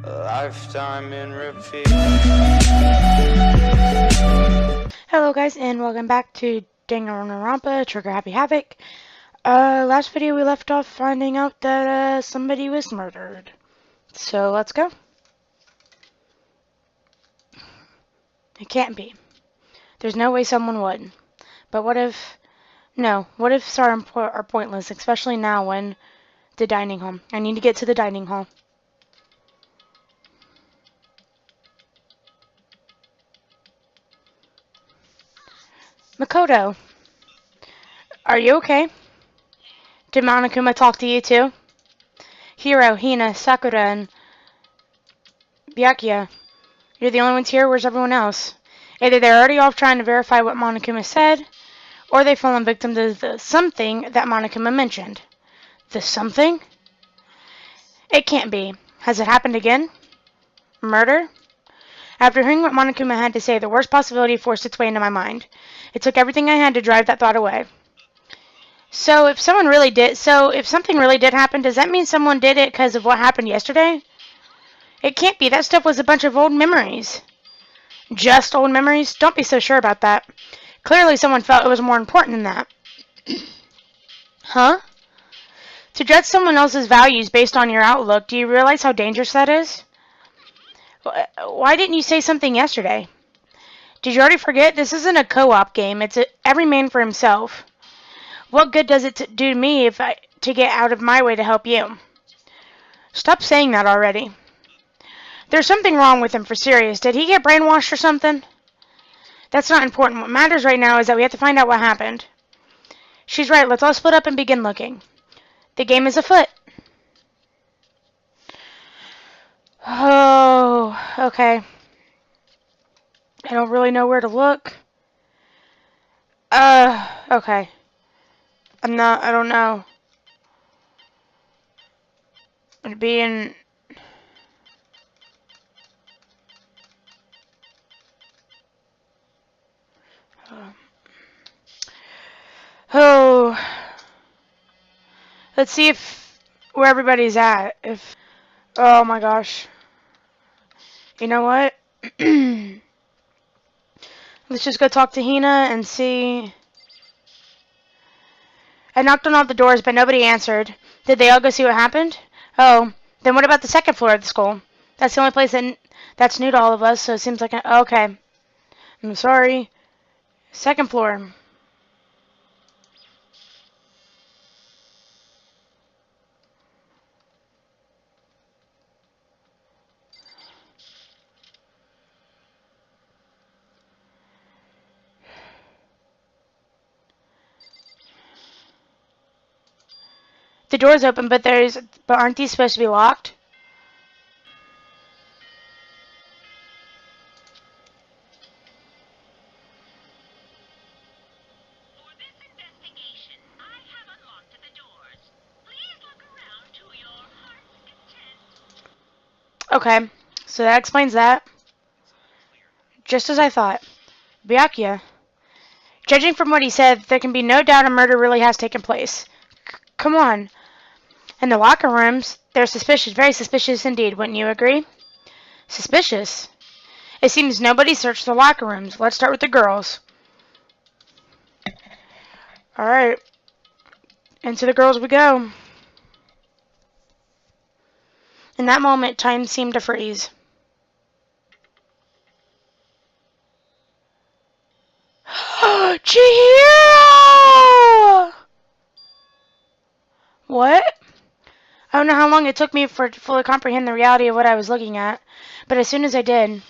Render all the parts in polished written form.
A lifetime in repeat. Hello guys, and welcome back to Danganronpa, Trigger Happy Havoc. Last video we left off finding out that somebody was murdered. So let's go. It can't be. There's no way someone would. But what if... No, what if are pointless, especially now when the dining hall. I need to get to the dining hall. Makoto, are you okay? Did Monokuma talk to you too? Hiro, Hina, Sakura, and Byakuya. You're the only ones here. Where's everyone else? Either they're already off trying to verify what Monokuma said, or they've fallen victim to the something that Monokuma mentioned. The something? It can't be. Has it happened again? Murder? After hearing what Monokuma had to say, the worst possibility forced its way into my mind. It took everything I had to drive that thought away. So if something really did happen, does that mean someone did it because of what happened yesterday? It can't be. That stuff was a bunch of old memories. Just old memories? Don't be so sure about that. Clearly someone felt it was more important than that. Huh? To judge someone else's values based on your outlook, do you realize how dangerous that is? Why didn't you say something yesterday? Did you already forget? This isn't a co-op game. It's every man for himself. What good does it do to me to get out of my way to help you? Stop saying that already. There's something wrong with him for serious. Did he get brainwashed or something? That's not important. What matters right now is that we have to find out what happened. She's right. Let's all split up and begin looking. The game is afoot. Oh, okay. I don't really know where to look. Okay. I don't know. It'd be in... Oh. Let's see where everybody's at. Oh my gosh. You know what? Let's just go talk to Hina and see. I knocked on all the doors, but nobody answered. Did they all go see what happened? Oh, then what about the second floor of the school? That's the only place that's new to all of us, so it seems like okay. I'm sorry. Second floor. The door's open, but aren't these supposed to be locked? For this investigation, I have unlocked the doors. Please look around to your heart's content. Okay, so that explains that. Just as I thought. Byakuya. Judging from what he said, there can be no doubt a murder really has taken place. Come on. In the locker rooms, they're suspicious, very suspicious indeed, wouldn't you agree? Suspicious? It seems nobody searched the locker rooms. Let's start with the girls. Alright. Into the girls we go. In that moment, time seemed to freeze. Chihiro! What? I don't know how long it took me to fully comprehend the reality of what I was looking at, but as soon as I did,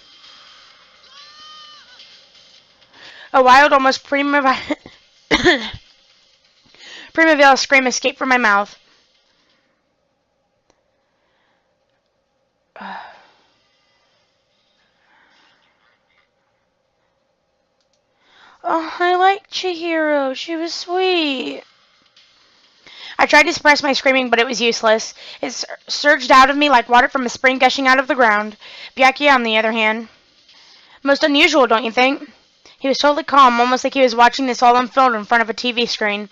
a wild, almost Primavera scream escaped from my mouth. Oh, I like Chihiro. She was sweet. I tried to suppress my screaming, but it was useless. It surged out of me like water from a spring gushing out of the ground. Byakuya, on the other hand. Most unusual, don't you think? He was totally calm, almost like he was watching this all unfold in front of a TV screen.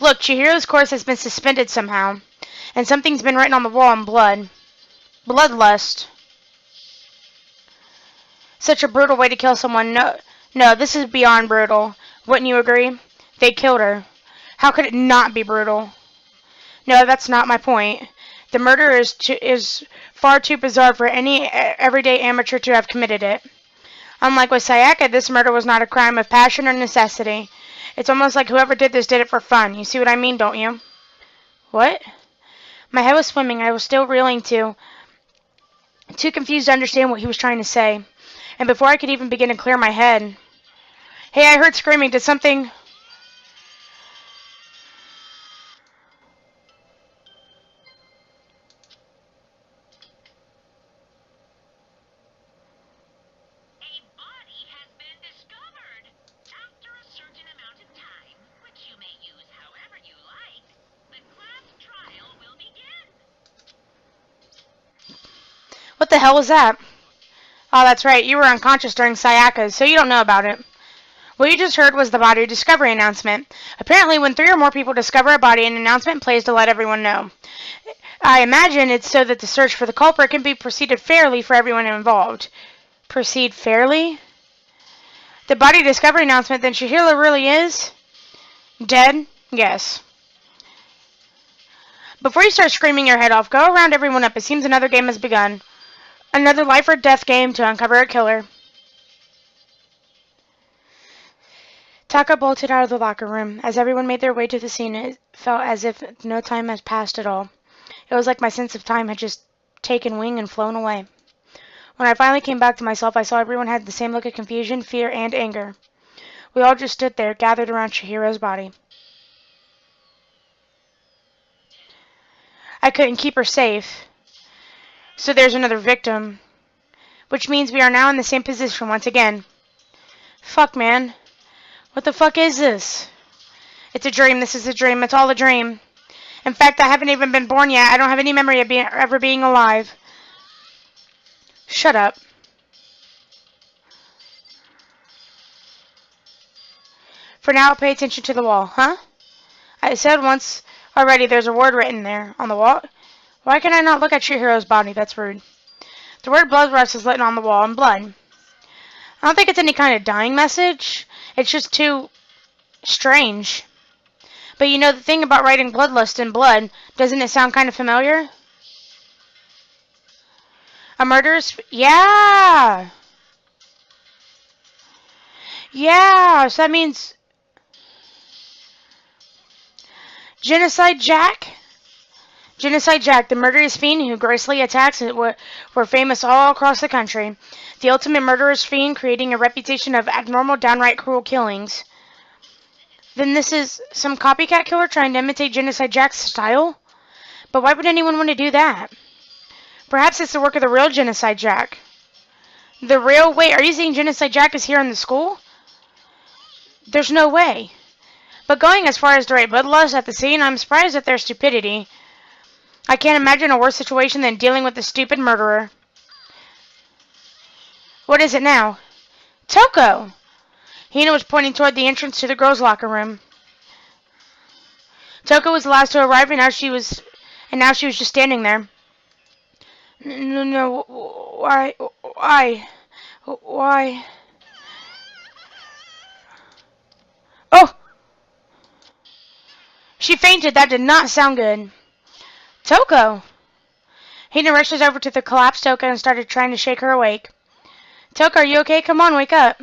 Look, Chihiro's course has been suspended somehow. And something's been written on the wall in blood. Bloodlust. Such a brutal way to kill someone. No, this is beyond brutal. Wouldn't you agree? They killed her. How could it not be brutal? No, that's not my point. The murder is far too bizarre for any everyday amateur to have committed it. Unlike with Sayaka, this murder was not a crime of passion or necessity. It's almost like whoever did this did it for fun. You see what I mean, don't you? What? My head was swimming. I was still reeling too confused to understand what he was trying to say. And before I could even begin to clear my head... Hey, I heard screaming. Did something... What the hell was that? Oh, that's right. You were unconscious during Sayaka's, so you don't know about it. What you just heard was the body discovery announcement. Apparently, when 3 or more people discover a body, an announcement plays to let everyone know. I imagine it's so that the search for the culprit can be proceeded fairly for everyone involved. Proceed fairly? The body discovery announcement, then Chihiro really is? Dead? Yes. Before you start screaming your head off, go around everyone up. It seems another game has begun. Another life or death game to uncover a killer. Taka bolted out of the locker room. As everyone made their way to the scene, it felt as if no time had passed at all. It was like my sense of time had just taken wing and flown away. When I finally came back to myself, I saw everyone had the same look of confusion, fear, and anger. We all just stood there, gathered around Chihiro's body. I couldn't keep her safe. So there's another victim. Which means we are now in the same position once again. Fuck, man. What the fuck is this? It's a dream. This is a dream. It's all a dream. In fact, I haven't even been born yet. I don't have any memory of ever being alive. Shut up. For now, pay attention to the wall, huh? I said once already there's a word written there on the wall. Why can I not look at Chihiro's body? That's rude. The word blood rust is written on the wall in blood. I don't think it's any kind of dying message. It's just too strange. But you know the thing about writing bloodlust in blood, doesn't it sound kind of familiar? A murderous... Yeah! Yeah, so that means... Genocide Jack? Genocide Jack, the murderous fiend who gracefully attacks, were famous all across the country. The ultimate murderous fiend, creating a reputation of abnormal, downright cruel killings. Then this is some copycat killer trying to imitate Genocide Jack's style? But why would anyone want to do that? Perhaps it's the work of the real Genocide Jack. The real? Wait, are you saying Genocide Jack is here in the school? There's no way. But going as far as to write bloodlust at the scene, I'm surprised at their stupidity. I can't imagine a worse situation than dealing with a stupid murderer. What is it now? Toko! Hina was pointing toward the entrance to the girls' locker room. Toko was the last to arrive, and now she was just standing there. No, why? Oh! She fainted. That did not sound good. Toko! Hina rushes over to the collapsed Toko and started trying to shake her awake. Toko, are you okay? Come on, wake up.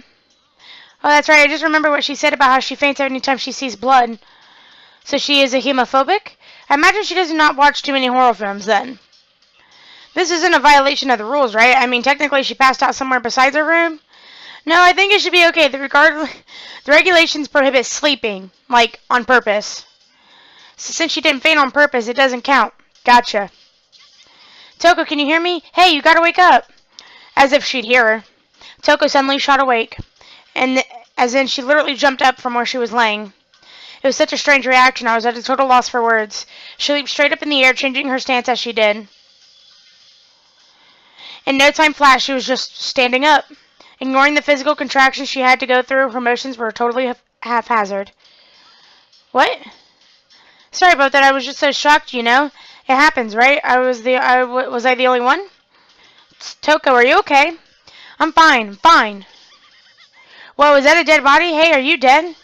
Oh, that's right. I just remember what she said about how she faints every time she sees blood. So she is a hemophobic? I imagine she does not watch too many horror films then. This isn't a violation of the rules, right? I mean, technically she passed out somewhere besides her room. No, I think it should be okay. The regulations prohibit sleeping, like, on purpose. So since she didn't faint on purpose, it doesn't count. Gotcha. Toko, can you hear me? Hey, you gotta wake up. As if she'd hear her. Toko suddenly shot awake. And as in, she literally jumped up from where she was laying. It was such a strange reaction, I was at a total loss for words. She leaped straight up in the air, changing her stance as she did. In no time flat, she was just standing up. Ignoring the physical contractions she had to go through, her motions were totally haphazard. What? Sorry about that, I was just so shocked, you know. It happens, right? Was I the only one? Toko, are you okay? I'm fine, fine. Whoa, is that a dead body? Hey, are you dead?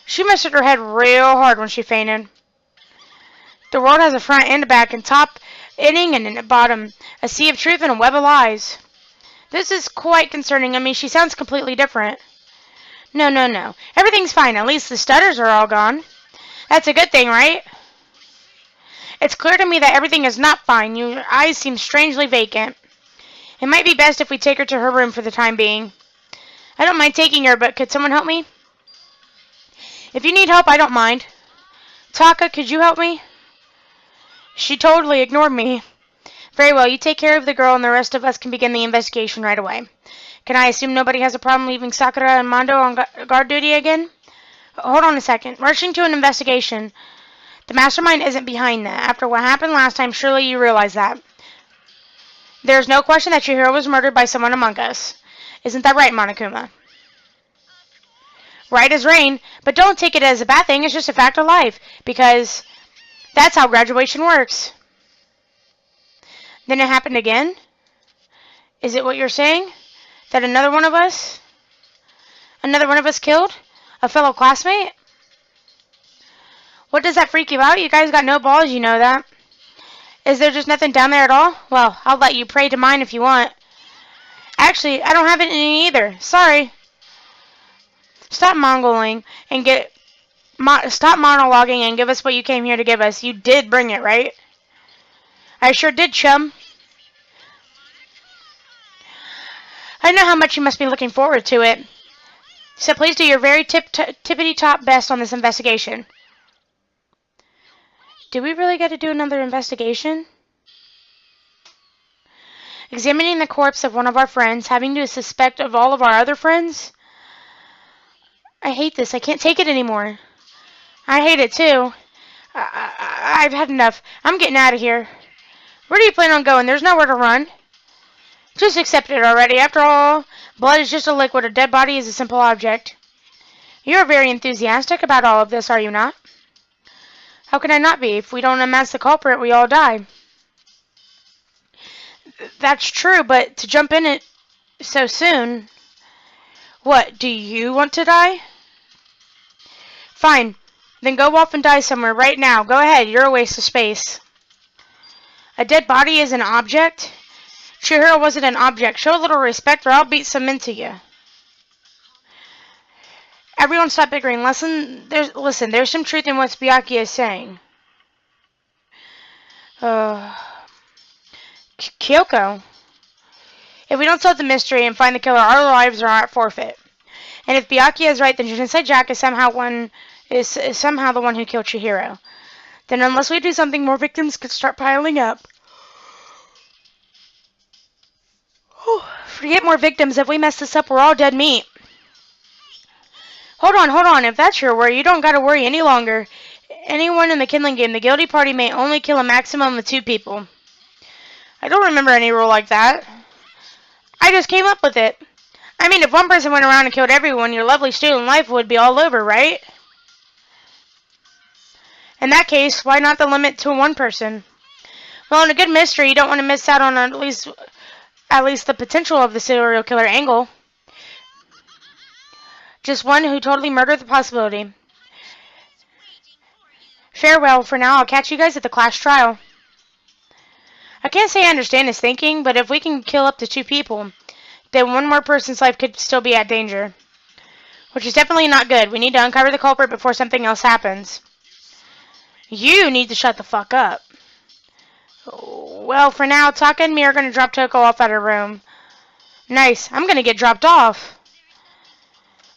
She must have hit her head real hard when she fainted. The world has a front and a back and top ending and a bottom. A sea of truth and a web of lies. This is quite concerning. I mean, she sounds completely different. No, no, no. Everything's fine. At least the stutters are all gone. That's a good thing, right? It's clear to me that everything is not fine. Your eyes seem strangely vacant. It might be best if we take her to her room for the time being. I don't mind taking her, but could someone help me? If you need help, I don't mind. Taka, could you help me? She totally ignored me. Very well, you take care of the girl and the rest of us can begin the investigation right away. Can I assume nobody has a problem leaving Sakura and Mondo on guard duty again? Hold on a second. Rushing to an investigation. The mastermind isn't behind that. After what happened last time, surely you realize that. There's no question that your hero was murdered by someone among us. Isn't that right, Monokuma? Right as rain, but don't take it as a bad thing. It's just a fact of life, because that's how graduation works. Then it happened again? Is it what you're saying? That another one of us killed? A fellow classmate? What does that freak you out? You guys got no balls, you know that. Is there just nothing down there at all? Well, I'll let you pray to mine if you want. Actually, I don't have any either. Sorry. Stop monologuing and give us what you came here to give us. You did bring it, right? I sure did, chum. I know how much you must be looking forward to it. So please do your very tippity-top best on this investigation. Do we really get to do another investigation? Examining the corpse of one of our friends, having to suspect of all of our other friends? I hate this. I can't take it anymore. I hate it too. I've had enough. I'm getting out of here. Where do you plan on going? There's nowhere to run. Just accept it already. After all, blood is just a liquid. A dead body is a simple object. You're very enthusiastic about all of this, are you not? How can I not be? If we don't unmask the culprit, we all die. That's true, but to jump in it so soon... What, do you want to die? Fine. Then go off and die somewhere right now. Go ahead, you're a waste of space. A dead body is an object? Chihiro wasn't an object. Show a little respect or I'll beat some into you. Everyone stop bickering. Listen, there's some truth in what Byakuya is saying. Kyoko. If we don't solve the mystery and find the killer, our lives are at forfeit. And if Byakuya is right, then Genocide Jack is somehow the one who killed Chihiro. Then unless we do something, more victims could start piling up. Forget more victims. If we mess this up, we're all dead meat. Hold on. If that's your worry, you don't gotta worry any longer. Anyone in the kindling game, the guilty party may only kill a maximum of 2 people. I don't remember any rule like that. I just came up with it. I mean, if one person went around and killed everyone, your lovely student life would be all over, right? In that case, why not the limit to 1 person? Well, in a good mystery, you don't want to miss out on at least the potential of the serial killer angle. Just one who totally murdered the possibility. Farewell for now. I'll catch you guys at the class trial. I can't say I understand his thinking, but if we can kill up to 2 people, then 1 more person's life could still be at danger. Which is definitely not good. We need to uncover the culprit before something else happens. You need to shut the fuck up. Well, for now, Taka and me are going to drop Toko off at her room. Nice. I'm going to get dropped off.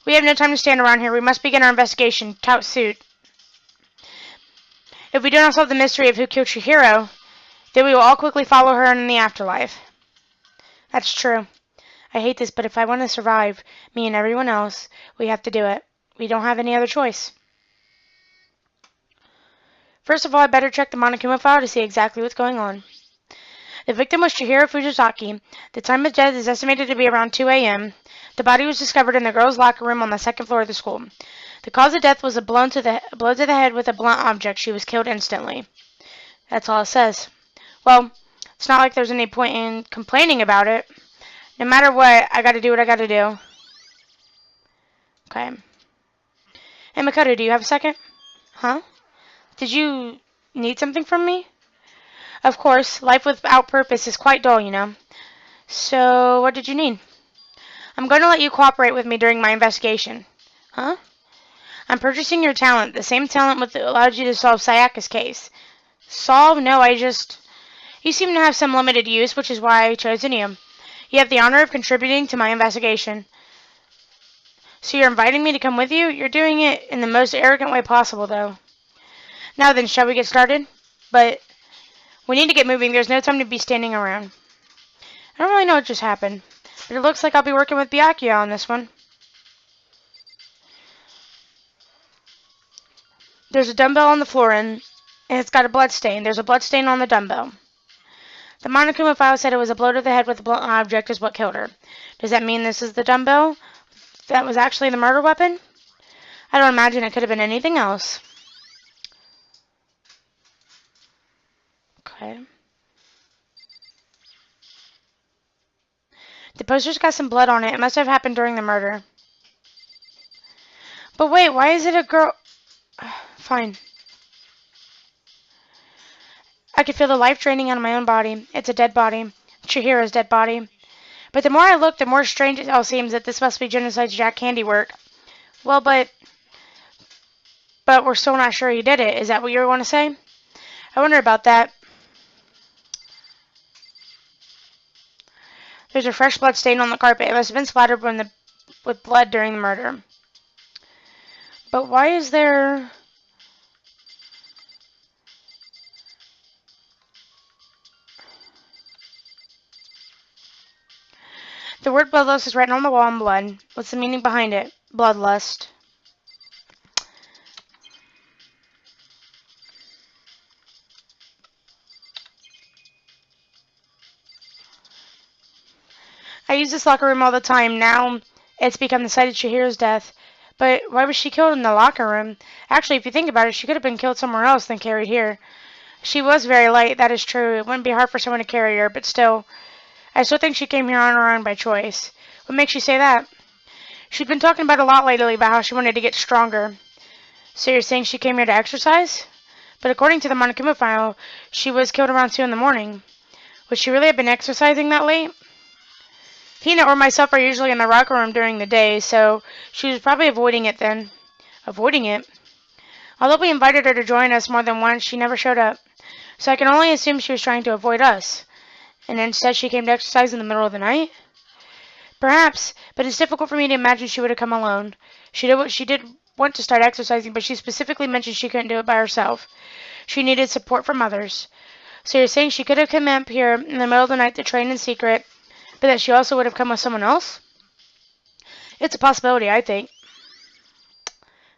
We have no time to stand around here. We must begin our investigation. Tout suit. If we do not solve the mystery of who killed Chihiro, then we will all quickly follow her in the afterlife. That's true. I hate this, but if I want to survive, me and everyone else, we have to do it. We don't have any other choice. First of all, I better check the Monokuma File to see exactly what's going on. The victim was Chihiro Fujisaki. The time of death is estimated to be around 2 a.m. The body was discovered in the girls' locker room on the 2nd floor of the school. The cause of death was a blow to the head with a blunt object. She was killed instantly. That's all it says. Well, it's not like there's any point in complaining about it. No matter what, I gotta do what I gotta do. Okay. Hey, Makoto, do you have a second? Huh? Did you need something from me? Of course, life without purpose is quite dull, you know. So, what did you need? I'm going to let you cooperate with me during my investigation. Huh? I'm purchasing your talent, the same talent that allowed you to solve Sayaka's case. Solve? No, You seem to have some limited use, which is why I chose you. You have the honor of contributing to my investigation. So you're inviting me to come with you? You're doing it in the most arrogant way possible, though. Now then, shall we get started? But we need to get moving. There's no time to be standing around. I don't really know what just happened, but it looks like I'll be working with Byakuya on this one. There's a dumbbell on the floor, and it's got a blood stain. There's a blood stain on the dumbbell. The Monokuma File said it was a blow to the head with a blunt object is what killed her. Does that mean this is the dumbbell that was actually the murder weapon? I don't imagine it could have been anything else. Okay. The poster's got some blood on it. It must have happened during the murder. But wait, why is it a girl? Fine. I could feel the life draining out of my own body. It's a dead body. Chihira's dead body. But the more I look, the more strange it all seems that this must be Genocide Jack handiwork. Well, but we're still not sure he did it. Is that what you want to say? I wonder about that. There's a fresh blood stain on the carpet. It must have been splattered with blood during the murder. But why is there... The word bloodlust is written on the wall in blood. What's the meaning behind it? Bloodlust. I use this locker room all the time. Now it's become the site of Chihira's death. But why was she killed in the locker room? Actually, if you think about it, she could have been killed somewhere else than carried here. She was very light, that is true. It wouldn't be hard for someone to carry her, but still. I still think she came here on her own by choice. What makes you say that? She'd been talking about a lot lately about how she wanted to get stronger. So you're saying she came here to exercise? But according to the Monokuma File, she was killed around 2 in the morning. Would she really have been exercising that late? Peanut or myself are usually in the locker room during the day, so she was probably avoiding it then. Avoiding it? Although we invited her to join us more than once, she never showed up. So I can only assume she was trying to avoid us. And instead she came to exercise in the middle of the night? Perhaps, but it's difficult for me to imagine she would have come alone. She did want to start exercising, but she specifically mentioned she couldn't do it by herself. She needed support from others. So you're saying she could have come up here in the middle of the night to train in secret, but that she also would have come with someone else? It's a possibility, I think.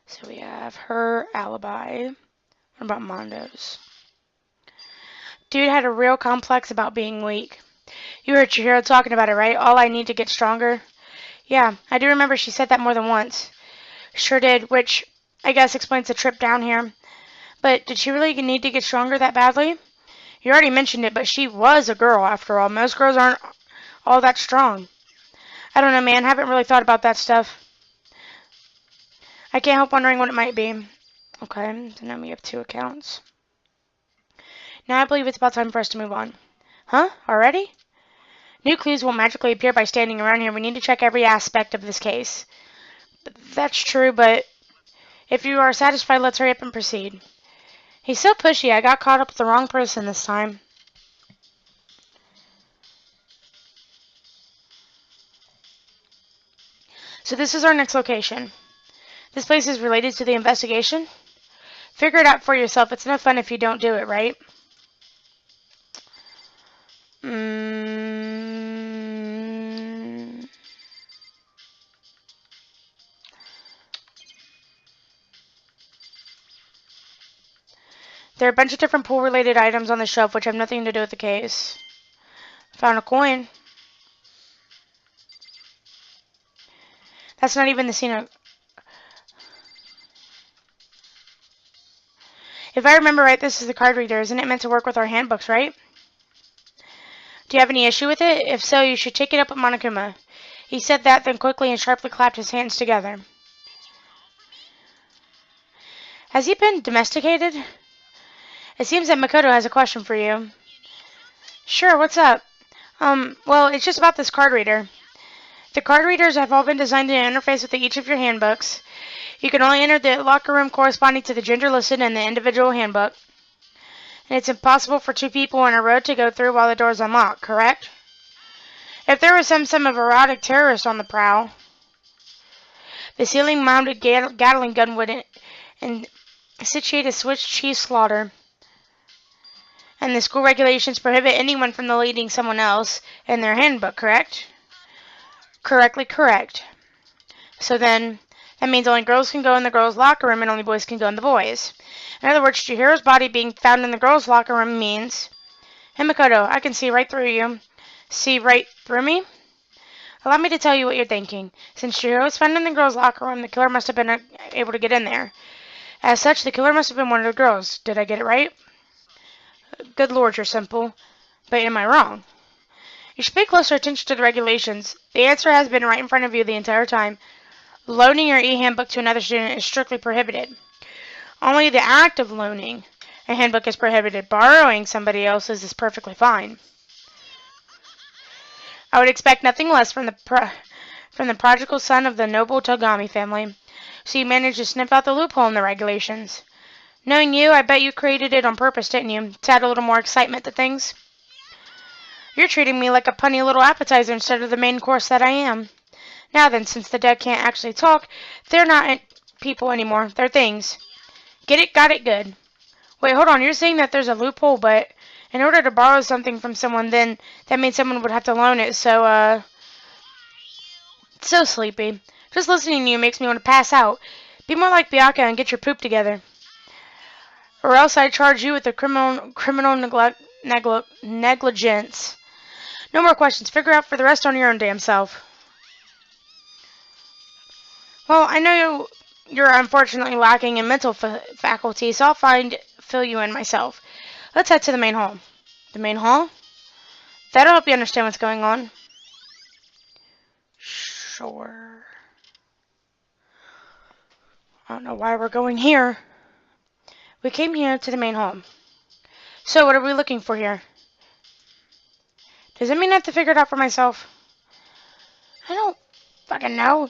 So we have her alibi. What about Mondo's? Dude had a real complex about being weak. You heard Chihiro talking about it, right? All I need to get stronger. Yeah, I do remember she said that more than once. Sure did, which I guess explains the trip down here. But did she really need to get stronger that badly? You already mentioned it, but she was a girl, after all. Most girls aren't all that strong. I don't know, man. Haven't really thought about that stuff. I can't help wondering what it might be. Okay, so now we have 2 accounts. Now I believe it's about time for us to move on. Huh? Already? New clues won't magically appear by standing around here. We need to check every aspect of this case. That's true, but if you are satisfied, let's hurry up and proceed. He's so pushy. I got caught up with the wrong person this time. So this is our next location. This place is related to the investigation. Figure it out for yourself. It's no fun if you don't do it, right? There are a bunch of different pool-related items on the shelf which have nothing to do with the case. Found a coin. That's not even the scene of... If I remember right, this is the card reader. Isn't it meant to work with our handbooks, right? Do you have any issue with it? If so, you should take it up with Monokuma. He said that, then quickly and sharply clapped his hands together. Has he been domesticated? It seems that Makoto has a question for you. Sure, what's up? Well, it's just about this card reader. The card readers have all been designed to interface with each of your handbooks. You can only enter the locker room corresponding to the gender listed in the individual handbook. And it's impossible for two people in a row to go through while the door is unlocked, correct? If there was some of erotic terrorist on the prowl, the ceiling-mounted Gatling gun would initiate a Swiss cheese slaughter. And the school regulations prohibit anyone from leading someone else in their handbook, correct? Correctly correct. So then, that means only girls can go in the girls' locker room and only boys can go in the boys'. In other words, Chihiro's body being found in the girls' locker room means... Hey Makoto, I can see right through you. See right through me? Allow me to tell you what you're thinking. Since Chihiro was found in the girls' locker room, the killer must have been able to get in there. As such, the killer must have been one of the girls. Did I get it right? Good lord, you're simple. But am I wrong? You should pay closer attention to the regulations. The answer has been right in front of you the entire time. Loaning your e-handbook to another student is strictly prohibited. Only the act of loaning a handbook is prohibited. Borrowing somebody else's is perfectly fine. I would expect nothing less from the prodigal son of the noble Togami family. So you managed to sniff out the loophole in the regulations. Knowing you, I bet you created it on purpose, didn't you? To add a little more excitement to things. You're treating me like a punny little appetizer instead of the main course that I am. Now then, since the dead can't actually talk, they're not people anymore. They're things. Get it? Got it? Good. Wait, hold on. You're saying that there's a loophole, but in order to borrow something from someone, then that means someone would have to loan it, so, so sleepy. Just listening to you makes me want to pass out. Be more like Byakuya and get your poop together. Or else I charge you with the criminal negligence. No more questions. Figure out for the rest on your own damn self. Well, I know you're unfortunately lacking in mental faculty, so I'll fill you in myself. Let's head to the main hall. The main hall? That'll help you understand what's going on. Sure. I don't know why we're going here. We came here to the main hall. So, what are we looking for here? Does that mean I have to figure it out for myself? I don't fucking know.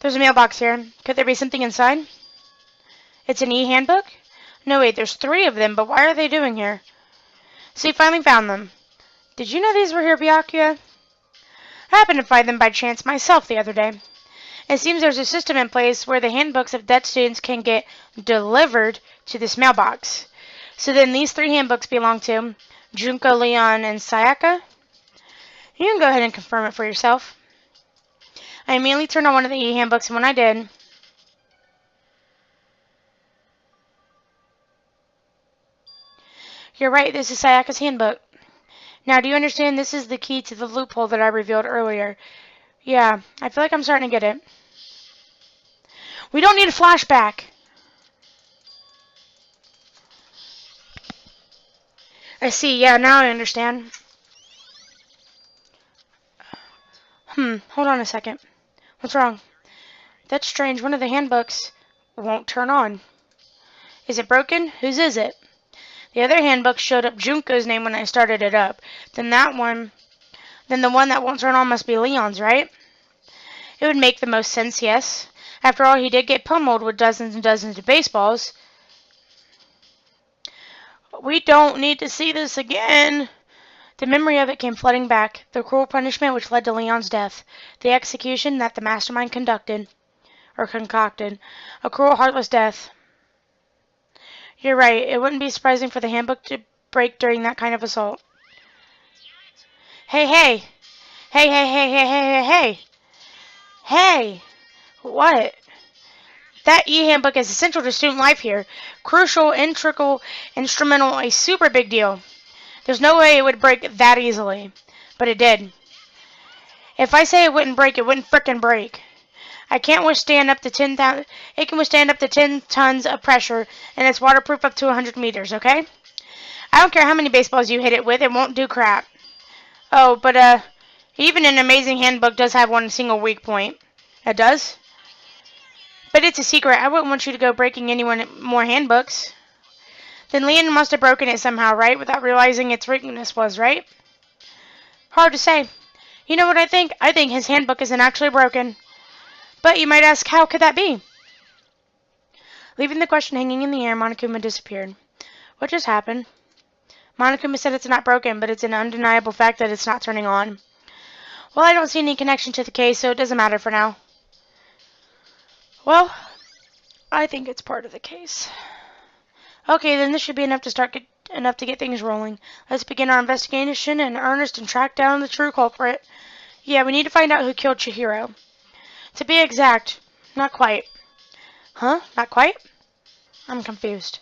There's a mailbox here. Could there be something inside? It's an e-handbook? No, wait, there's 3 of them, but why are they doing here? So you finally found them. Did you know these were here, Byakuya? I happened to find them by chance myself the other day. It seems there's a system in place where the handbooks of dead students can get delivered to this mailbox. So then these 3 handbooks belong to Junko, Leon, and Sayaka? You can go ahead and confirm it for yourself. I immediately turned on one of the e-handbooks, and when I did... You're right, this is Sayaka's handbook. Now, do you understand this is the key to the loophole that I revealed earlier? Yeah, I feel like I'm starting to get it. We don't need a flashback. I see, yeah, now I understand. Hold on a second. What's wrong? That's strange, one of the handbooks won't turn on. Is it broken? Whose is it? The other handbook showed up Junko's name when I started it up. Then the one that won't turn on must be Leon's, right? It would make the most sense, yes. After all, he did get pummeled with dozens and dozens of baseballs. We don't need to see this again. The memory of it came flooding back. The cruel punishment which led to Leon's death. The execution that the mastermind concocted. A cruel, heartless death. You're right. It wouldn't be surprising for the handbook to break during that kind of assault. Hey, hey! Hey, hey, hey, hey, hey, hey, hey! Hey! What? That e-handbook is essential to student life here. Crucial, integral, instrumental, a super big deal. There's no way it would break that easily. But it did. If I say it wouldn't break, it wouldn't frickin' break. I can't withstand up to 10,000. It can withstand up to 10 tons of pressure, and it's waterproof up to 100 meters, okay? I don't care how many baseballs you hit it with, it won't do crap. Oh, but, even an amazing handbook does have one single weak point. It does? But it's a secret. I wouldn't want you to go breaking anyone more handbooks. Then Leon must have broken it somehow, right? Without realizing its weakness was, right? Hard to say. You know what I think? I think his handbook isn't actually broken. But you might ask, how could that be? Leaving the question hanging in the air, Monokuma disappeared. What just happened? Monokuma said it's not broken, but it's an undeniable fact that it's not turning on. Well, I don't see any connection to the case, so it doesn't matter for now. Well, I think it's part of the case. Okay, then this should be enough to get things rolling. Let's begin our investigation in earnest and track down the true culprit. Yeah, we need to find out who killed Chihiro. To be exact, not quite. Huh? Not quite? I'm confused.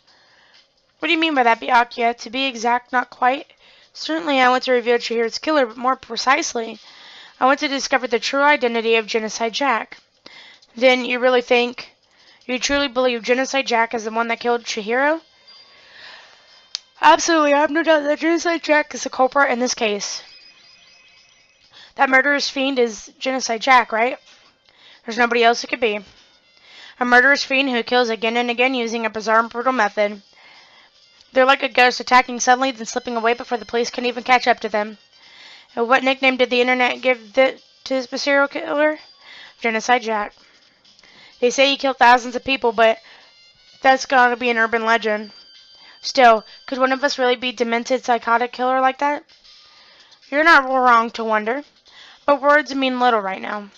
What do you mean by that, Byakuya? To be exact, not quite? Certainly I want to reveal Chihiro's killer, but more precisely, I want to discover the true identity of Genocide Jack. Then you truly believe Genocide Jack is the one that killed Chihiro? Absolutely, I have no doubt that Genocide Jack is the culprit in this case. That murderous fiend is Genocide Jack, right? There's nobody else it could be. A murderous fiend who kills again and again using a bizarre and brutal method. They're like a ghost attacking suddenly, then slipping away before the police can even catch up to them. And what nickname did the internet give to this serial killer? Genocide Jack. They say he killed thousands of people, but that's gotta be an urban legend. Still, could one of us really be a demented, psychotic killer like that? You're not wrong to wonder, but words mean little right now.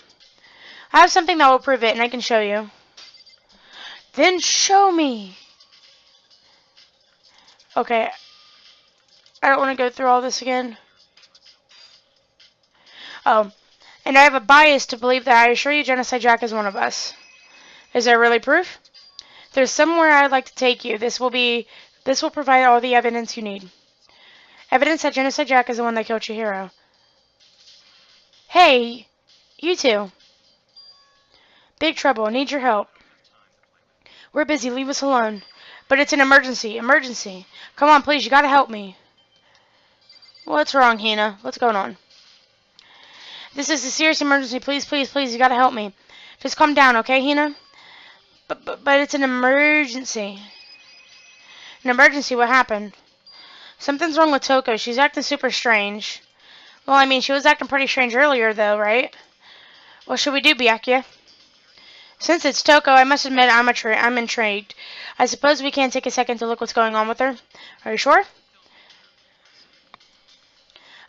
I have something that will prove it, and I can show you. Then show me! Okay, I don't want to go through all this again. Oh, and I have a bias to believe that I assure you Genocide Jack is one of us. Is there really proof? There's somewhere I'd like to take you. This will provide all the evidence you need. Evidence that Genocide Jack is the one that killed Chihiro. Hey, you two. Big trouble. Need your help. We're busy. Leave us alone. But it's an emergency. Emergency. Come on, please. You gotta help me. What's wrong, Hina? What's going on? This is a serious emergency. Please, please, please. You gotta help me. Just calm down, okay, Hina? But it's an emergency. An emergency? What happened? Something's wrong with Toko. She's acting super strange. Well, I mean, she was acting pretty strange earlier, though, right? What should we do, Byakuya? Since it's Toko, I must admit I'm intrigued. I suppose we can take a second to look what's going on with her. Are you sure?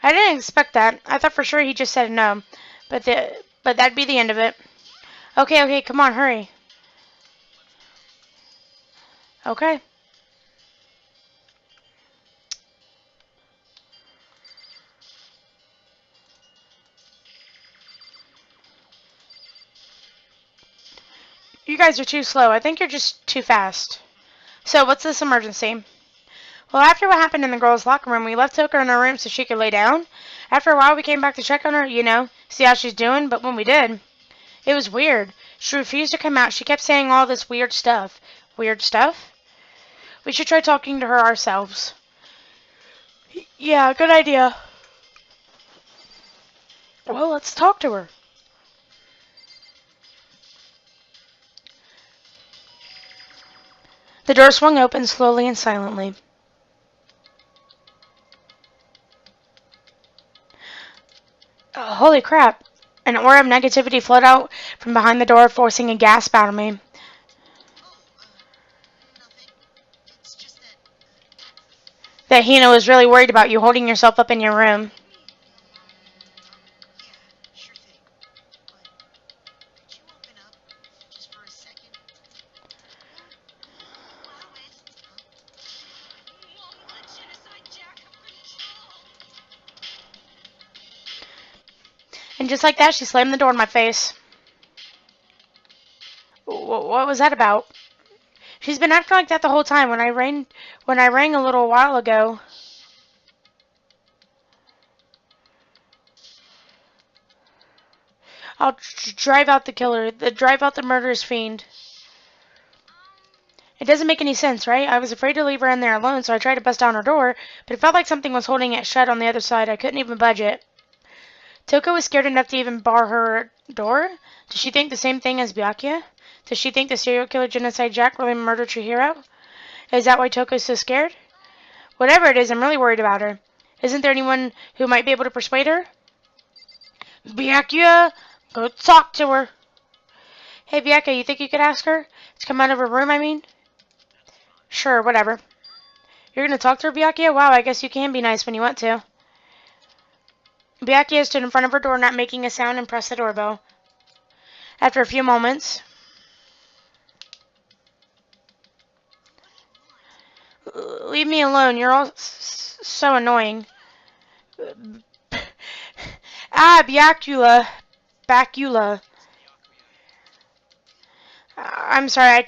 I didn't expect that. I thought for sure he just said no. But that'd be the end of it. Okay, come on, hurry. Okay. You guys are too slow. I think you're just too fast. So, what's this emergency? Well, after what happened in the girls' locker room, we left Toko in her room so she could lay down. After a while, we came back to check on her, see how she's doing, but when we did, it was weird. She refused to come out. She kept saying all this weird stuff. Weird stuff? We should try talking to her ourselves. Yeah, good idea. Well, let's talk to her. The door swung open slowly and silently. Holy crap. An aura of negativity flowed out from behind the door, forcing a gasp out of me. That Hina was really worried about you holding yourself up in your room. And just like that, she slammed the door in my face. What was that about? She's been acting like that the whole time. When I rang a little while ago. I'll drive out the killer. Drive out the murderous fiend. It doesn't make any sense, right? I was afraid to leave her in there alone, so I tried to bust down her door, but it felt like something was holding it shut on the other side. I couldn't even budge it. Toko was scared enough to even bar her door? Does she think the same thing as Byakuya? Does she think the serial killer Genocide Jack really murdered Chihiro? Is that why Toko's so scared? Whatever it is, I'm really worried about her. Isn't there anyone who might be able to persuade her? Byakuya! Go talk to her! Hey, Byakuya, you think you could ask her? To come out of her room, I mean? Sure, whatever. You're gonna talk to her, Byakuya? Wow, I guess you can be nice when you want to. Byakuya stood in front of her door, not making a sound, and pressed the doorbell. After a few moments... Leave me alone, you're all so annoying. Byakuya. I'm sorry,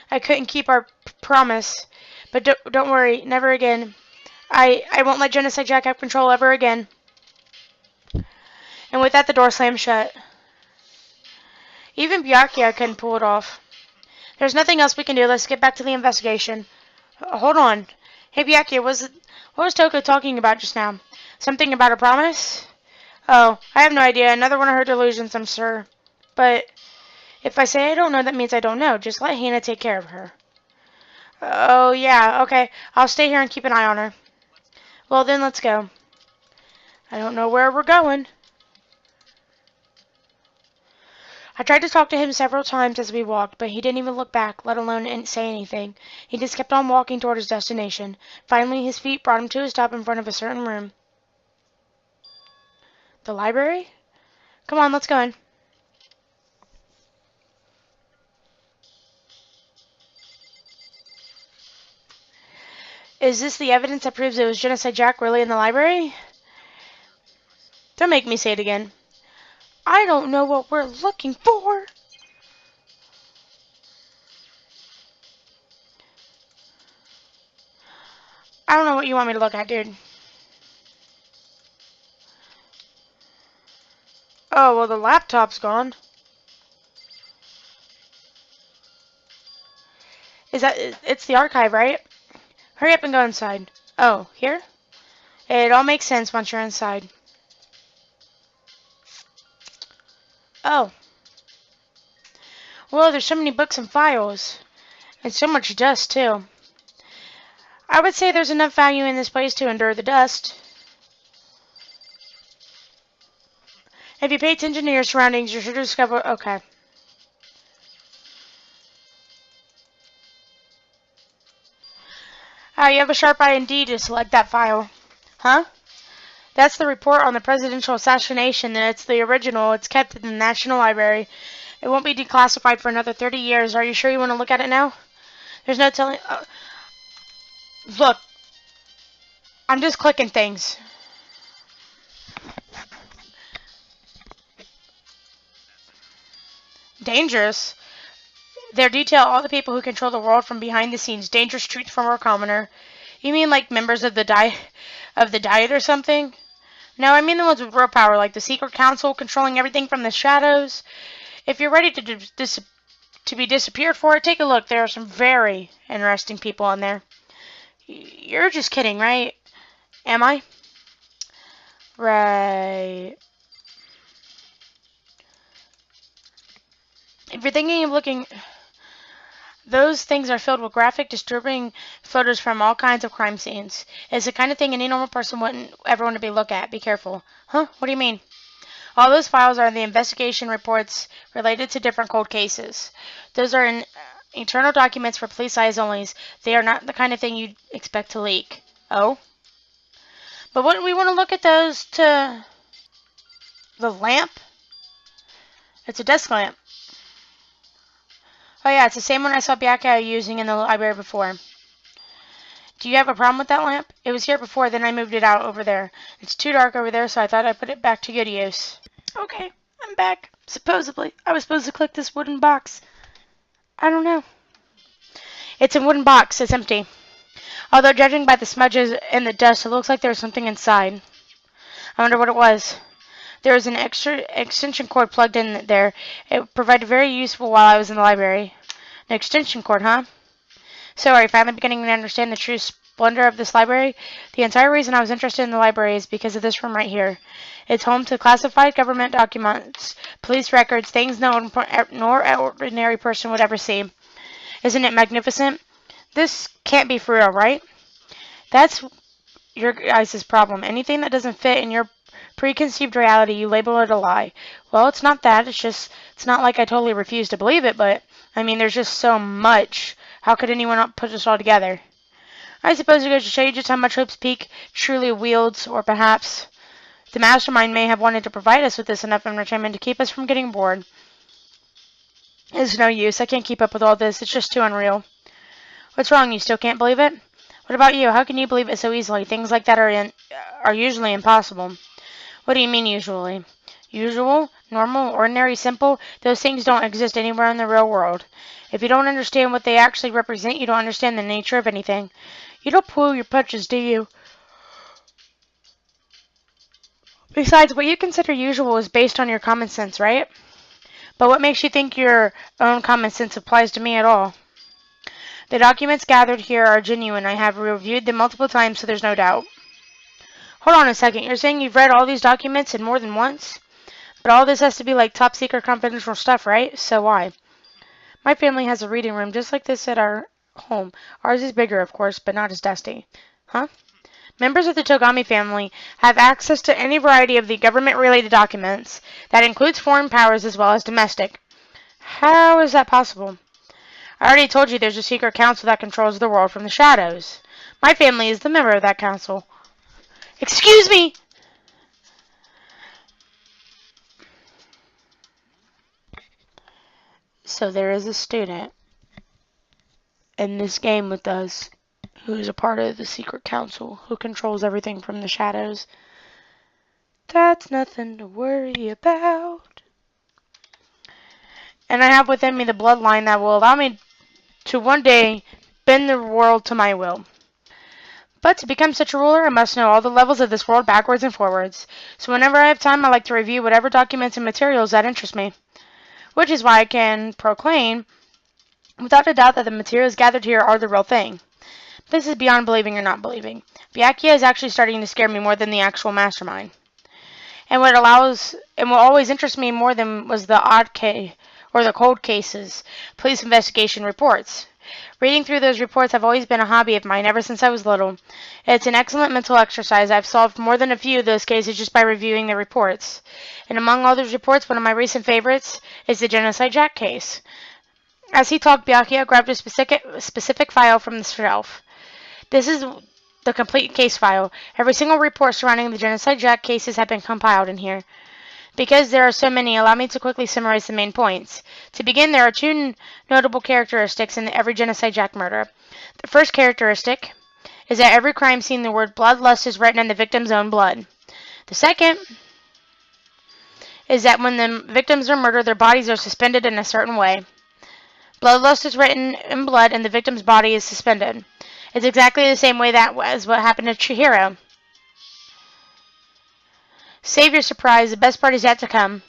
I couldn't keep our promise. But don't worry, never again. I won't let Genocide Jack have control ever again. And with that, the door slammed shut. Even Byakuya couldn't pull it off. There's nothing else we can do. Let's get back to the investigation. Hold on. Hey, Byakuya, what was Toko talking about just now? Something about a promise? Oh, I have no idea. Another one of her delusions, I'm sure. But if I say I don't know, that means I don't know. Just let Hannah take care of her. Oh, yeah, okay. I'll stay here and keep an eye on her. Well, then let's go. I don't know where we're going. I tried to talk to him several times as we walked, but he didn't even look back, let alone say anything. He just kept on walking toward his destination. Finally, his feet brought him to a stop in front of a certain room. The library? Come on, let's go in. Is this the evidence that proves it was Genocide Jack really in the library? Don't make me say it again. I don't know what we're looking for. I don't know what you want me to look at, dude. Oh, well, the laptop's gone. It's the archive, right? Hurry up and go inside. Oh, here? It all makes sense once you're inside. Oh. Well, there's so many books and files. And so much dust, too. I would say there's enough value in this place to endure the dust. If you pay attention to your surroundings, you're sure to discover... Okay. You have a sharp eye indeed to select that file. Huh? That's the report on the presidential assassination, and it's the original. It's kept in the National Library. It won't be declassified for another 30 years. Are you sure you want to look at it now? There's no telling... Look. I'm just clicking things. Dangerous? They detail all the people who control the world from behind the scenes. Dangerous truth from a commoner. You mean like members of the Diet or something? No, I mean the ones with real power, like the Secret Council controlling everything from the shadows. If you're ready to be disappeared for it, take a look. There are some very interesting people in there. You're just kidding, right? Am I? Right. If you're thinking of looking... Those things are filled with graphic, disturbing photos from all kinds of crime scenes. It's the kind of thing any normal person wouldn't ever want to be looked at. Be careful. Huh? What do you mean? All those files are the investigation reports related to different cold cases. Those are internal documents for police eyes only. They are not the kind of thing you'd expect to leak. Oh? But wouldn't we want to look at those to... The lamp? It's a desk lamp. Oh yeah, it's the same one I saw Byakuya using in the library before. Do you have a problem with that lamp? It was here before, then I moved it out over there. It's too dark over there, so I thought I'd put it back to good use. Okay, I'm back. Supposedly. I was supposed to click this wooden box. I don't know. It's a wooden box. It's empty. Although, judging by the smudges and the dust, it looks like there was something inside. I wonder what it was. There was an extra extension cord plugged in there. It provided very useful while I was in the library. An extension cord, huh? So are you finally beginning to understand the true splendor of this library? The entire reason I was interested in the library is because of this room right here. It's home to classified government documents, police records, things no ordinary person would ever see. Isn't it magnificent? This can't be for real, right? That's your guys' problem. Anything that doesn't fit in your preconceived reality, you label it a lie. Well, it's not that. It's not like I totally refuse to believe it, but, I mean, there's just so much. How could anyone not put this all together? I suppose it goes to show you just how much Hope's Peak truly wields, or perhaps the mastermind may have wanted to provide us with this enough entertainment to keep us from getting bored. It's no use. I can't keep up with all this. It's just too unreal. What's wrong? You still can't believe it? What about you? How can you believe it so easily? Things like that are usually impossible. What do you mean usually? Usual? Normal? Ordinary? Simple? Those things don't exist anywhere in the real world. If you don't understand what they actually represent, you don't understand the nature of anything. You don't pull your punches, do you? Besides, what you consider usual is based on your common sense, right? But what makes you think your own common sense applies to me at all? The documents gathered here are genuine. I have reviewed them multiple times, so there's no doubt. Hold on a second. You're saying you've read all these documents and more than once? But all this has to be like top secret confidential stuff, right? So why? My family has a reading room just like this at our home. Ours is bigger, of course, but not as dusty. Huh? Members of the Togami family have access to any variety of the government-related documents. That includes foreign powers as well as domestic. How is that possible? I already told you there's a secret council that controls the world from the shadows. My family is the member of that council. Excuse me! So there is a student in this game with us who is a part of the secret council who controls everything from the shadows. That's nothing to worry about. And I have within me the bloodline that will allow me to one day bend the world to my will. But to become such a ruler, I must know all the levels of this world backwards and forwards. So whenever I have time, I like to review whatever documents and materials that interest me. Which is why I can proclaim, without a doubt, that the materials gathered here are the real thing. This is beyond believing or not believing. Byakuya is actually starting to scare me more than the actual mastermind. And what always interested me more than was the odd case, or the cold cases, police investigation reports. Reading through those reports have always been a hobby of mine ever since I was little. It's an excellent mental exercise. I've solved more than a few of those cases just by reviewing the reports. And among all those reports, one of my recent favorites is the Genocide Jack case. As he talked, Byakuya grabbed a specific file from the shelf. This is the complete case file. Every single report surrounding the Genocide Jack cases have been compiled in here. Because there are so many, allow me to quickly summarize the main points. To begin, there are two notable characteristics in every Genocide Jack murder. The first characteristic is that every crime scene the word bloodlust is written in the victim's own blood. The second is that when the victims are murdered, their bodies are suspended in a certain way. Bloodlust is written in blood and the victim's body is suspended. It's exactly the same way that was what happened to Chihiro. Save your surprise, the best part is yet to come.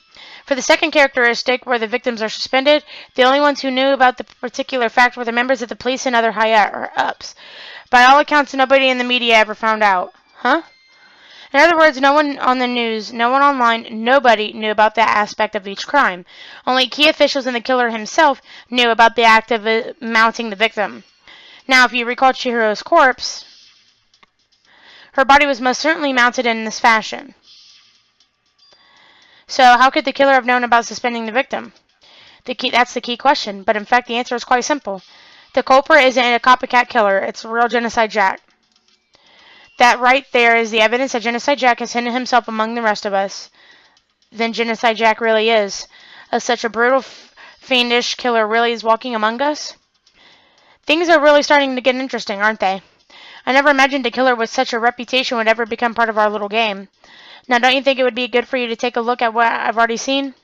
For the second characteristic, where the victims are suspended, the only ones who knew about the particular fact were the members of the police and other higher-ups. By all accounts, nobody in the media ever found out. Huh? In other words, no one on the news, no one online, nobody knew about that aspect of each crime. Only key officials and the killer himself knew about the act of mounting the victim. Now, if you recall Chihiro's corpse, her body was most certainly mounted in this fashion. So, how could the killer have known about suspending the victim? That's the key question, but in fact the answer is quite simple. The culprit isn't a copycat killer, it's a real Genocide Jack. That right there is the evidence that Genocide Jack has hidden himself among the rest of us. Then Genocide Jack really is. Such a brutal, fiendish killer really is walking among us? Things are really starting to get interesting, aren't they? I never imagined a killer with such a reputation would ever become part of our little game. Now, don't you think it would be good for you to take a look at what I've already seen?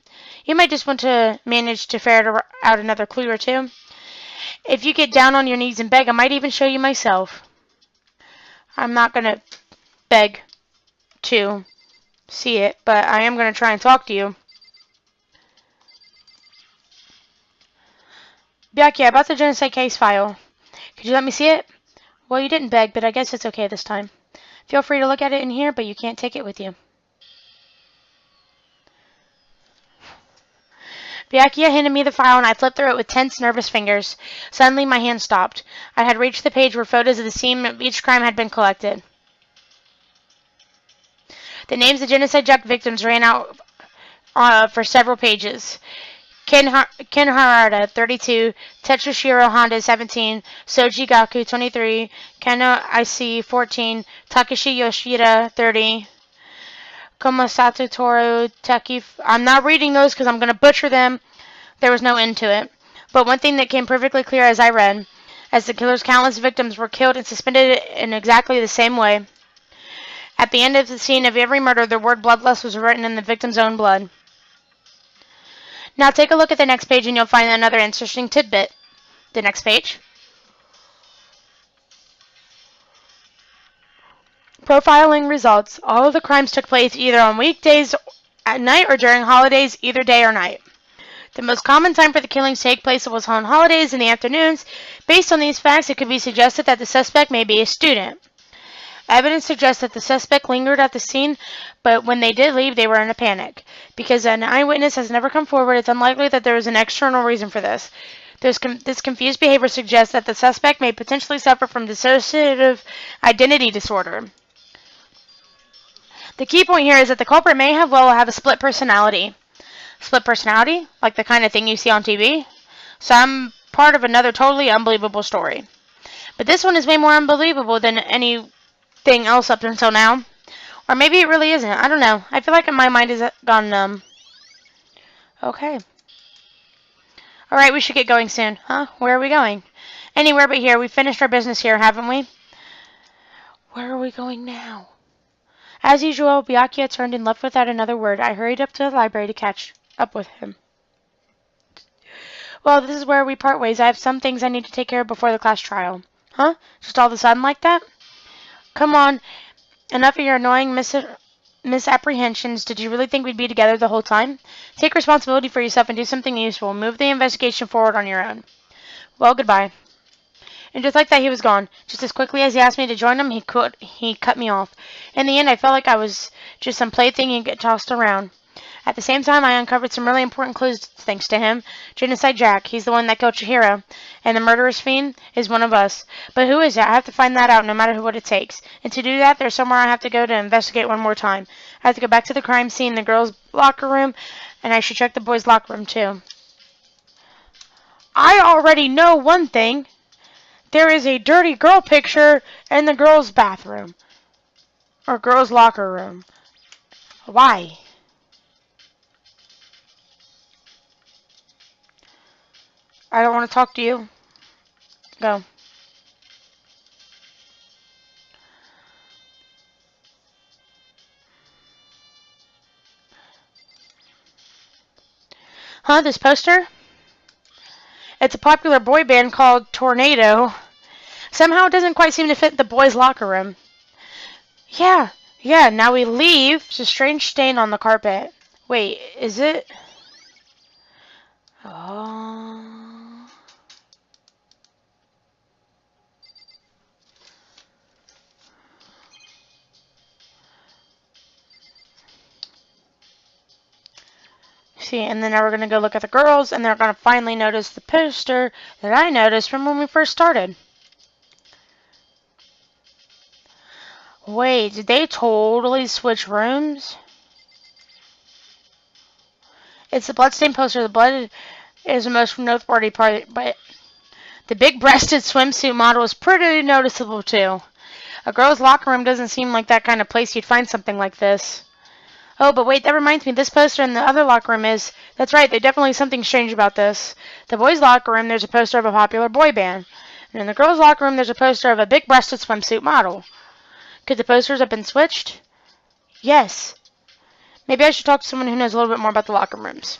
You might just want to manage to ferret out another clue or two. If you get down on your knees and beg, I might even show you myself. I'm not going to beg to see it, but I am going to try and talk to you. Byakuya, about the genocide case file. Could you let me see it? Well, you didn't beg, but I guess it's okay this time. Feel free to look at it in here, but you can't take it with you. Byakuya handed me the file and I flipped through it with tense, nervous fingers. Suddenly, my hand stopped. I had reached the page where photos of the scene of each crime had been collected. The names of Genocide Jack victims ran out for several pages. Ken Harada, 32, Tetsushiro Honda, 17, Soji Gaku, 23, Kano IC, 14, Takashi Yoshida, 30, Komasato Toru, Taki... I'm not reading those because I'm going to butcher them. There was no end to it. But one thing that came perfectly clear as I read, as the killer's countless victims were killed and suspended in exactly the same way. At the end of the scene of every murder, the word bloodlust was written in the victim's own blood. Now take a look at the next page and you'll find another interesting tidbit. The next page. Profiling results. All of the crimes took place either on weekdays at night or during holidays, either day or night. The most common time for the killings to take place was on holidays in the afternoons. Based on these facts, it could be suggested that the suspect may be a student. Evidence suggests that the suspect lingered at the scene, but when they did leave, they were in a panic. Because an eyewitness has never come forward, it's unlikely that there is an external reason for this. This confused behavior suggests that the suspect may potentially suffer from dissociative identity disorder. The key point here is that the culprit may have a split personality. Split personality? Like the kind of thing you see on TV? So I'm part of another totally unbelievable story. But this one is way more unbelievable than anything else up until now. Or maybe it really isn't. I don't know. I feel like my mind has gone numb. Okay. Alright, we should get going soon. Huh? Where are we going? Anywhere but here. We finished our business here, haven't we? Where are we going now? As usual, Byakuya turned and left without another word. I hurried up to the library to catch up with him. Well, this is where we part ways. I have some things I need to take care of before the class trial. Huh? Just all of a sudden like that? Come on. Enough of your annoying misapprehensions. Did you really think we'd be together the whole time? Take responsibility for yourself and do something useful. Move the investigation forward on your own. Well, goodbye. And just like that, he was gone. Just as quickly as he asked me to join him, he cut me off. In the end, I felt like I was just some plaything and get tossed around. At the same time, I uncovered some really important clues thanks to him. Genocide Jack, he's the one that killed Chihiro. And the murderous fiend is one of us. But who is it? I have to find that out no matter what it takes. And to do that, there's somewhere I have to go to investigate one more time. I have to go back to the crime scene, the girls' locker room, and I should check the boys' locker room too. I already know one thing. There is a dirty girl picture in the girls' bathroom. Or girls' locker room. Why? I don't want to talk to you. Go. Huh, this poster? It's a popular boy band called Tornado. Somehow it doesn't quite seem to fit the boys' locker room. Yeah, now we leave. There's a strange stain on the carpet. Wait, is it? Oh. See, and then now we're going to go look at the girls, and they're going to finally notice the poster that I noticed from when we first started. Wait, did they totally switch rooms? It's the bloodstained poster. The blood is the most noteworthy part, but the big-breasted swimsuit model is pretty noticeable, too. A girl's locker room doesn't seem like that kind of place you'd find something like this. Oh, but wait, that reminds me, this poster in the other locker room is... That's right, there's definitely something strange about this. The boys' locker room, there's a poster of a popular boy band. And in the girls' locker room, there's a poster of a big-breasted swimsuit model. Could the posters have been switched? Yes. Maybe I should talk to someone who knows a little bit more about the locker rooms.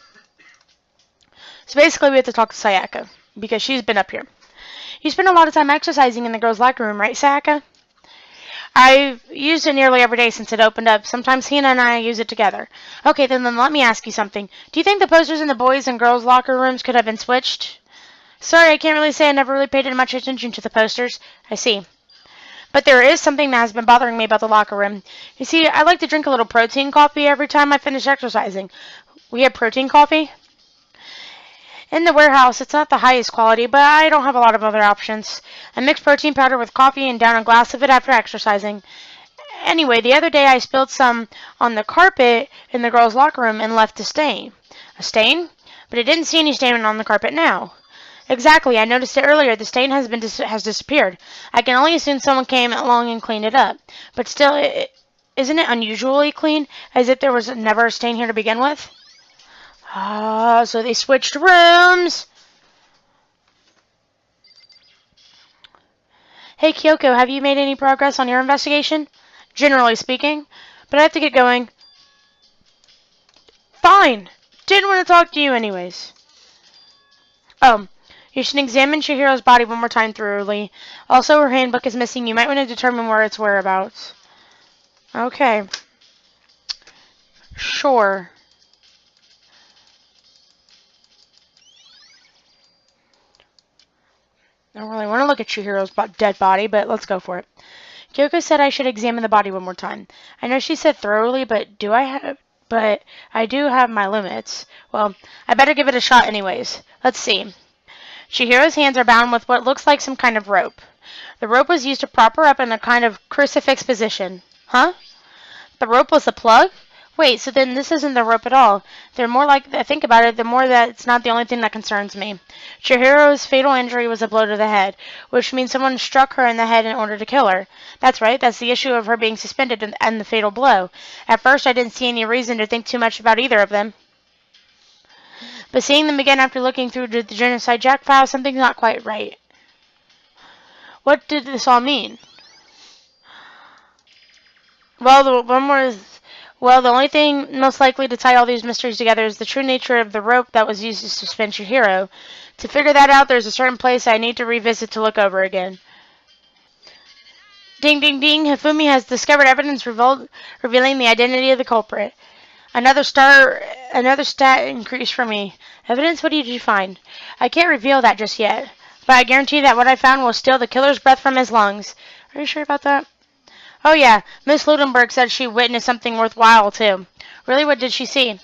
So basically, we have to talk to Sayaka, because she's been up here. You spend a lot of time exercising in the girls' locker room, right, Sayaka? I've used it nearly every day since it opened up. Sometimes Hannah and I use it together. Okay, then let me ask you something. Do you think the posters in the boys' and girls' locker rooms could have been switched? Sorry, I can't really say. I never really paid much attention to the posters. I see. But there is something that has been bothering me about the locker room. You see, I like to drink a little protein coffee every time I finish exercising. We have protein coffee? In the warehouse, it's not the highest quality, but I don't have a lot of other options. I mix protein powder with coffee and down a glass of it after exercising. Anyway, the other day I spilled some on the carpet in the girls' locker room and left a stain. A stain? But I didn't see any stain on the carpet now. Exactly, I noticed it earlier. The stain has disappeared. I can only assume someone came along and cleaned it up. But still, isn't it unusually clean, as if there was never a stain here to begin with? Ah, so they switched rooms. Hey, Kyoko, have you made any progress on your investigation? Generally speaking. But I have to get going. Fine. Didn't want to talk to you anyways. Oh, you should examine Chihiro's body one more time thoroughly. Also, her handbook is missing. You might want to determine where its whereabouts. Okay. Sure. I don't really want to look at Chihiro's dead body, but let's go for it. Kyoko said I should examine the body one more time. I know she said thoroughly, but I do have my limits. Well, I better give it a shot anyways. Let's see. Chihiro's hands are bound with what looks like some kind of rope. The rope was used to prop her up in a kind of crucifix position. Huh? The rope was the plug? Wait, so then this isn't the rope at all. The more I think about it, the more that it's not the only thing that concerns me. Chihiro's fatal injury was a blow to the head, which means someone struck her in the head in order to kill her. That's right, that's the issue of her being suspended and the fatal blow. At first, I didn't see any reason to think too much about either of them. But seeing them again after looking through the Genocide Jack file, something's not quite right. What did this all mean? Well, the only thing most likely to tie all these mysteries together is the true nature of the rope that was used to suspend Chihiro. To figure that out, there's a certain place I need to revisit to look over again. Ding, ding, ding. Hifumi has discovered evidence revealing the identity of the culprit. Another stat increase for me. Evidence? What did you find? I can't reveal that just yet, but I guarantee that what I found will steal the killer's breath from his lungs. Are you sure about that? Oh yeah, Miss Ludenberg said she witnessed something worthwhile too. Really, what did she see?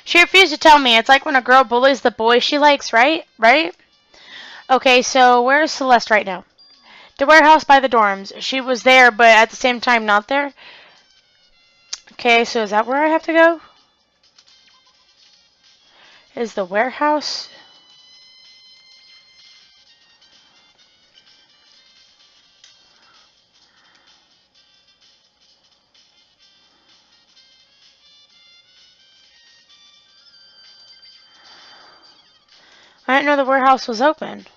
She refused to tell me. It's like when a girl bullies the boy she likes, right? Right? Okay, so where is Celeste right now? The warehouse by the dorms. She was there, but at the same time not there. Okay, so is that where I have to go? Is the warehouse? I didn't know the warehouse was open.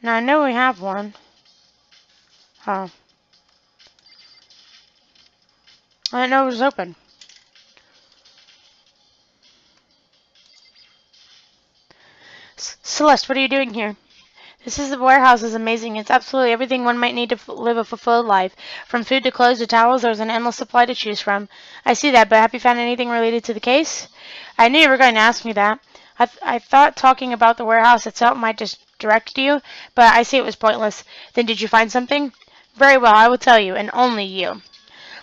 Now I know we have one. Oh. I didn't know it was open. Celeste, what are you doing here? The warehouse is amazing. It's absolutely everything one might need to live a fulfilled life. From food to clothes to towels, there's an endless supply to choose from. I see that, but have you found anything related to the case? I knew you were going to ask me that. I thought talking about the warehouse itself might distract you, but I see it was pointless. Then did you find something? Very well, I will tell you, and only you.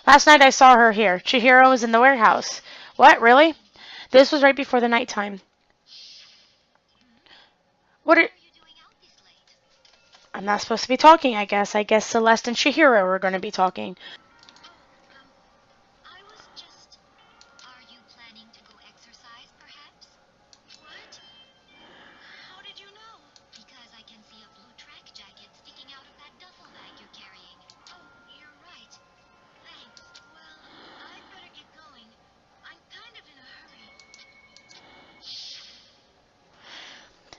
Last night I saw her here. Chihiro was in the warehouse. What, really? This was right before the nighttime. What are... I'm not supposed to be talking, I guess. I guess Celeste and Chihiro are going to be talking. I was just... Are you planning to go exercise, perhaps? What? How did you know? Because I can see a blue track jacket sticking out of that duffel bag you're carrying. Oh, you're right. Thanks. Well, I'd better get going. I'm kind of in a hurry.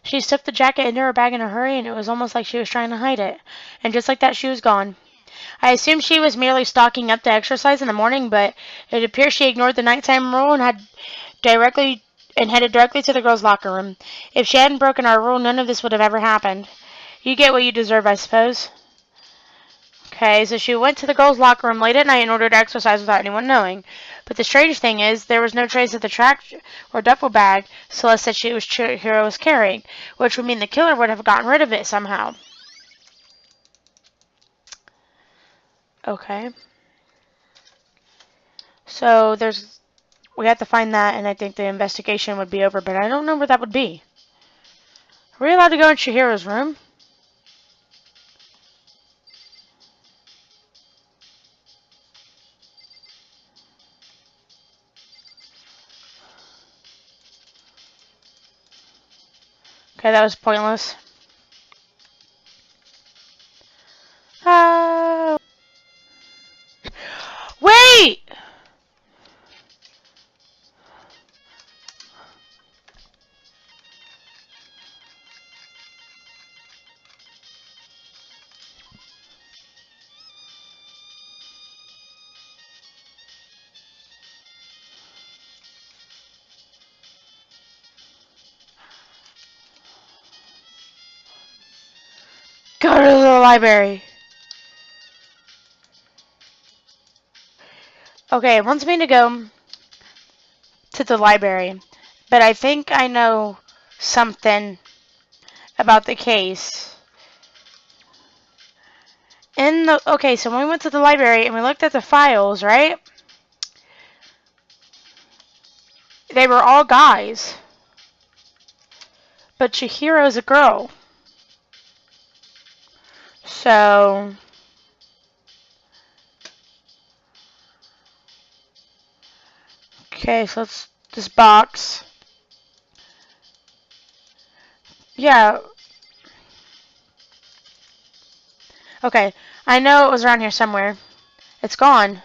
She stuffed the jacket into her bag in a hurry, and it was almost like she was trying to hide it. And just like that, she was gone. I assumed she was merely stocking up to exercise in the morning, but it appears she ignored the nighttime rule and headed directly to the girls' locker room. If she hadn't broken our rule, none of this would have ever happened. You get what you deserve, I suppose. Okay, so she went to the girls' locker room late at night in order to exercise without anyone knowing. But the strange thing is, there was no trace of the track or duffel bag Celeste said Chihiro was carrying, which would mean the killer would have gotten rid of it somehow. Okay. So we have to find that, and I think the investigation would be over, but I don't know where that would be. Are we allowed to go in Chihiro's room? Okay, that was pointless. Wait! Go to the library. Okay, it wants me to go to the library, but I think I know something about the case. Okay, so when we went to the library and we looked at the files, right? They were all guys. But Chihiro's a girl. So okay, so it's this box. Yeah. Okay, I know it was around here somewhere. It's gone.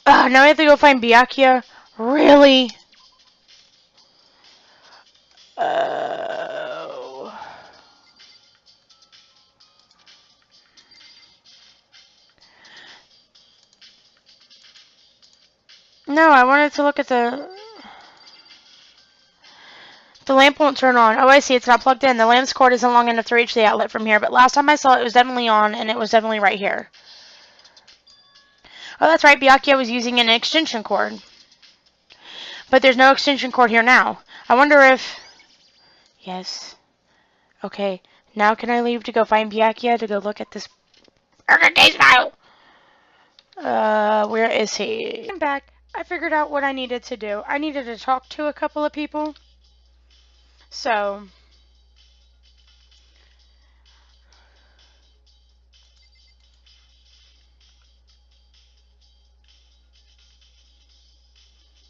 Ugh, now we have to go find Byakuya? Really? Oh. No, I wanted to look at the lamp won't turn on. Oh, I see. It's not plugged in. The lamp's cord isn't long enough to reach the outlet from here, but last time I saw it, it was definitely on, and it was definitely right here. Oh, that's right. Byakuya was using an extension cord. But there's no extension cord here now. I wonder if... Yes. Okay. Now can I leave to go find Byakuya to go look at this case file? Where is he? I'm back. I figured out what I needed to do. I needed to talk to a couple of people. So...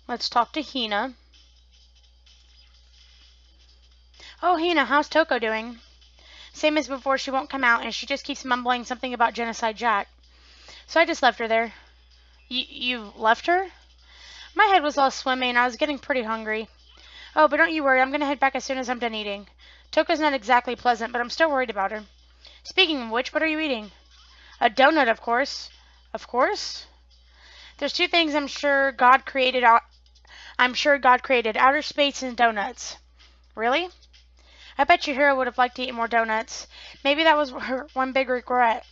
let's talk to Hina. Oh, Hina, how's Toko doing? Same as before, she won't come out, and she just keeps mumbling something about Genocide Jack. So I just left her there. You left her? My head was all swimming, and I was getting pretty hungry. Oh, but don't you worry, I'm going to head back as soon as I'm done eating. Toko's not exactly pleasant, but I'm still worried about her. Speaking of which, what are you eating? A donut, of course. Of course? There's two things I'm sure God created outer space and donuts. Really? I bet Chihiro would have liked to eat more donuts. Maybe that was her one big regret.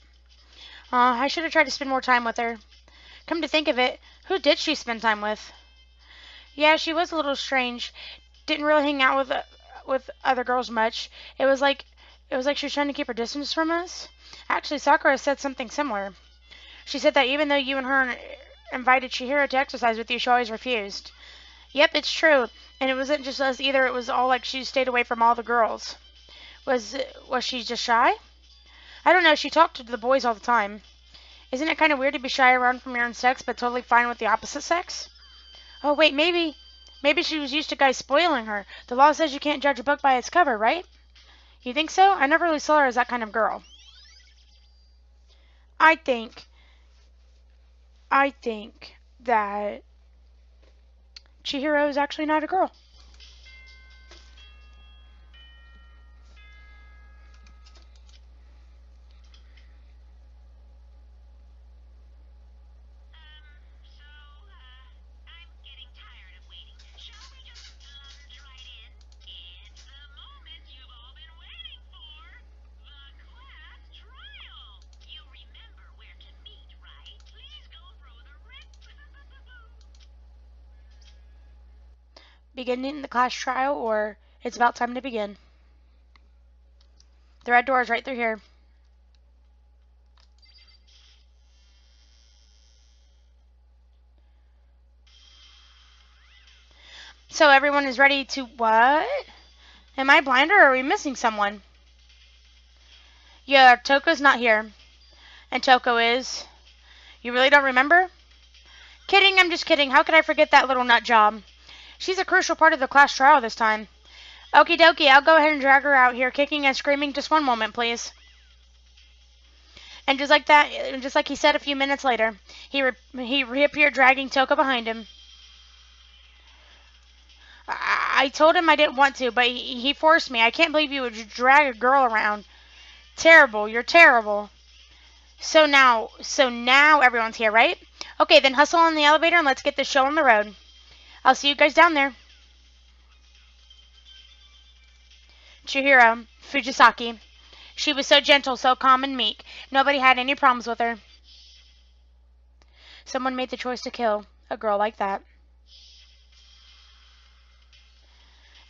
I should have tried to spend more time with her. Come to think of it, who did she spend time with? Yeah, she was a little strange. Didn't really hang out with other girls much. It was like she was trying to keep her distance from us. Actually, Sakura said something similar. She said that even though you and her invited Chihiro to exercise with you, she always refused. Yep, it's true. And it wasn't just us either. It was all like she stayed away from all the girls. Was she just shy? I don't know. She talked to the boys all the time. Isn't it kind of weird to be shy around from your own sex, but totally fine with the opposite sex? Oh, wait, maybe she was used to guys spoiling her. The law says you can't judge a book by its cover, right? You think so? I never really saw her as that kind of girl. I think that Chihiro is actually not a girl. beginning the class trial, or it's about time to begin. The red door is right through here. So everyone is ready to what? Am I blind or are we missing someone? Yeah, Toko's not here. And Toko is... You really don't remember? Kidding, I'm just kidding. How could I forget that little nut job? She's a crucial part of the class trial this time. Okie dokie, I'll go ahead and drag her out here, kicking and screaming. Just one moment, please. And just like that, just like he said a few minutes later, he reappeared dragging Toko behind him. I told him I didn't want to, but he forced me. I can't believe you would drag a girl around. Terrible, you're terrible. So now everyone's here, right? Okay, then hustle on the elevator and let's get this show on the road. I'll see you guys down there. Chihiro, Fujisaki. She was so gentle, so calm and meek. Nobody had any problems with her. Someone made the choice to kill a girl like that.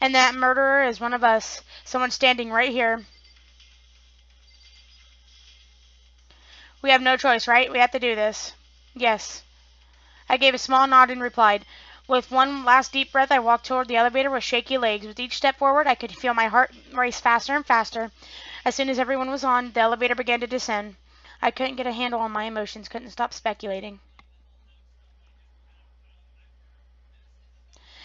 And that murderer is one of us. Someone standing right here. We have no choice, right? We have to do this. Yes. I gave a small nod and replied. With one last deep breath, I walked toward the elevator with shaky legs. With each step forward, I could feel my heart race faster and faster. As soon as everyone was on, the elevator began to descend. I couldn't get a handle on my emotions, couldn't stop speculating.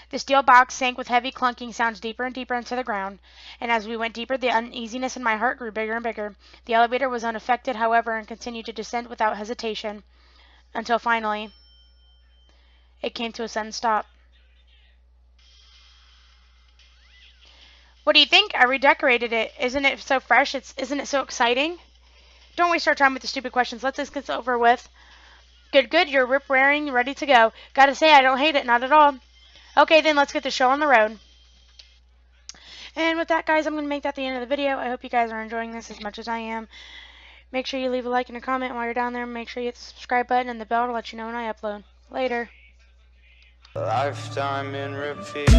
The steel box sank with heavy clunking sounds deeper and deeper into the ground, and as we went deeper, the uneasiness in my heart grew bigger and bigger. The elevator was unaffected, however, and continued to descend without hesitation, until finally, it came to a sudden stop. What do you think? I redecorated it. Isn't it so fresh? Isn't it so exciting? Don't waste our time with the stupid questions. Let's just get this over with. Good, good. You're rip-raring, ready to go. Gotta say, I don't hate it. Not at all. Okay, then let's get the show on the road. And with that, guys, I'm going to make that the end of the video. I hope you guys are enjoying this as much as I am. Make sure you leave a like and a comment while you're down there. Make sure you hit the subscribe button and the bell to let you know when I upload. Later. Lifetime in repeat.